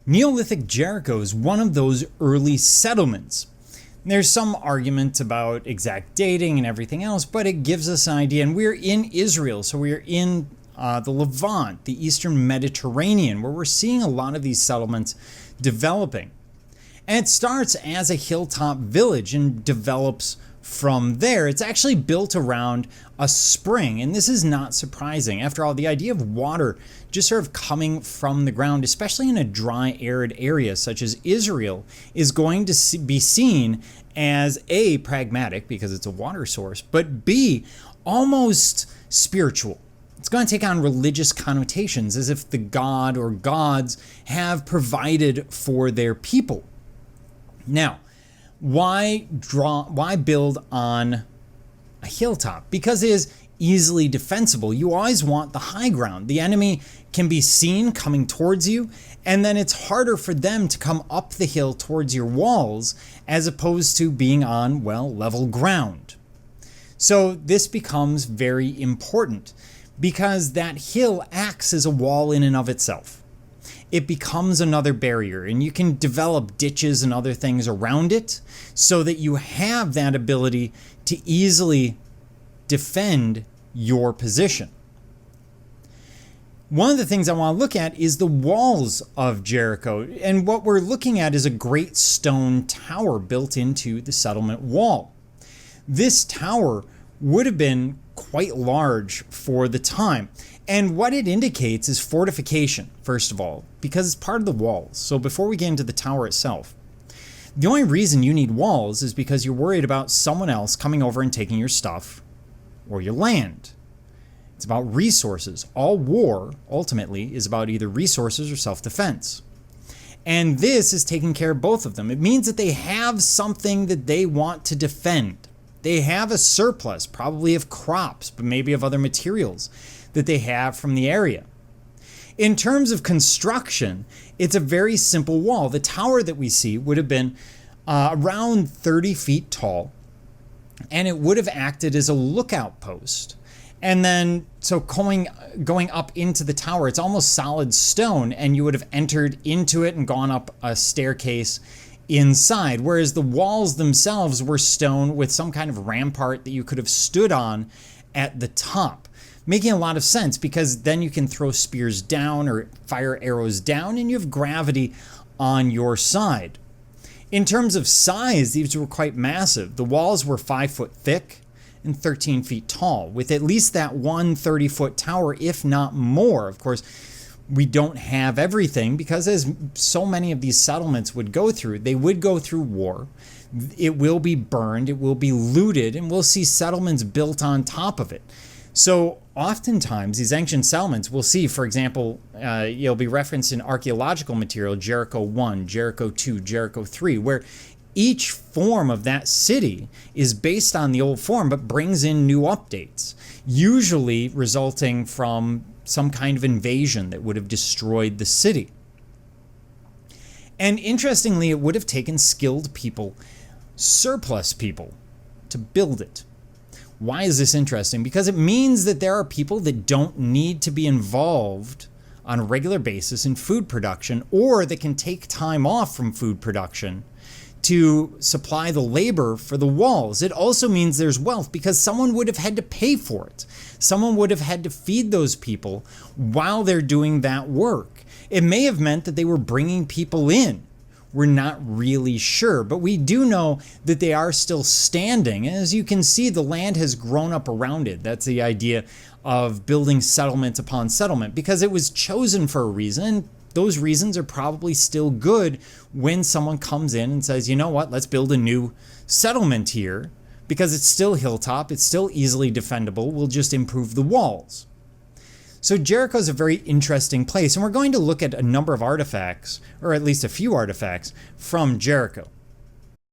Neolithic Jericho is one of those early settlements. There's some argument about exact dating and everything else, but it gives us an idea. And we're in Israel, so we're in the Levant, the Eastern Mediterranean, where we're seeing a lot of these settlements developing. And it starts as a hilltop village and develops from there. It's actually built around a spring, and this is not surprising. After all, the idea of water just sort of coming from the ground, especially in a dry, arid area such as Israel, is going to be seen as A, pragmatic because it's a water source, but B, almost spiritual. It's going to take on religious connotations, as if the god or gods have provided for their people. Now, why build on a hilltop? Because it is easily defensible. You always want the high ground. The enemy can be seen coming towards you, and then it's harder for them to come up the hill towards your walls as opposed to being on, well, level ground. So this becomes very important because that hill acts as a wall in and of itself. It becomes another barrier, and you can develop ditches and other things around it so that you have that ability to easily defend your position. One of the things I want to look at is the walls of Jericho, and what we're looking at is a great stone tower built into the settlement wall. This tower would have been quite large for the time. And what it indicates is fortification, first of all, because it's part of the walls. So before we get into the tower itself, the only reason you need walls is because you're worried about someone else coming over and taking your stuff or your land. It's about resources. All war, ultimately, is about either resources or self-defense. And this is taking care of both of them. It means that they have something that they want to defend. They have a surplus, probably of crops, but maybe of other materials that they have from the area. In terms of construction, it's a very simple wall. The tower that we see would have been around 30 feet tall, and it would have acted as a lookout post. And then, so going up into the tower, it's almost solid stone, and you would have entered into it and gone up a staircase inside, whereas the walls themselves were stone with some kind of rampart that you could have stood on at the top, making a lot of sense because then you can throw spears down or fire arrows down and you have gravity on your side. In terms of size, these were quite massive. The walls were 5 foot thick and 13 feet tall, with at least that one 30-foot tower, if not more. Of course, we don't have everything because as so many of these settlements would go through, they would go through war. It will be burned, it will be looted, and we'll see settlements built on top of it. So oftentimes these ancient settlements we'll see, for example, you'll be referenced in archaeological material, Jericho 1, Jericho 2, Jericho 3, where each form of that city is based on the old form but brings in new updates, usually resulting from some kind of invasion that would have destroyed the city. And interestingly, it would have taken skilled people, surplus people, to build it. Why is this interesting? Because it means that there are people that don't need to be involved on a regular basis in food production, or that can take time off from food production to supply the labor for the walls. It also means there's wealth because someone would have had to pay for it. Someone would have had to feed those people while they're doing that work. It may have meant that they were bringing people in. We're not really sure, but we do know that they are still standing. And as you can see, the land has grown up around it. That's the idea of building settlement upon settlement because it was chosen for a reason. Those reasons are probably still good when someone comes in and says, you know what, let's build a new settlement here because it's still hilltop, it's still easily defendable, we'll just improve the walls. So Jericho is a very interesting place, and we're going to look at a number of artifacts, or at least a few artifacts, from Jericho.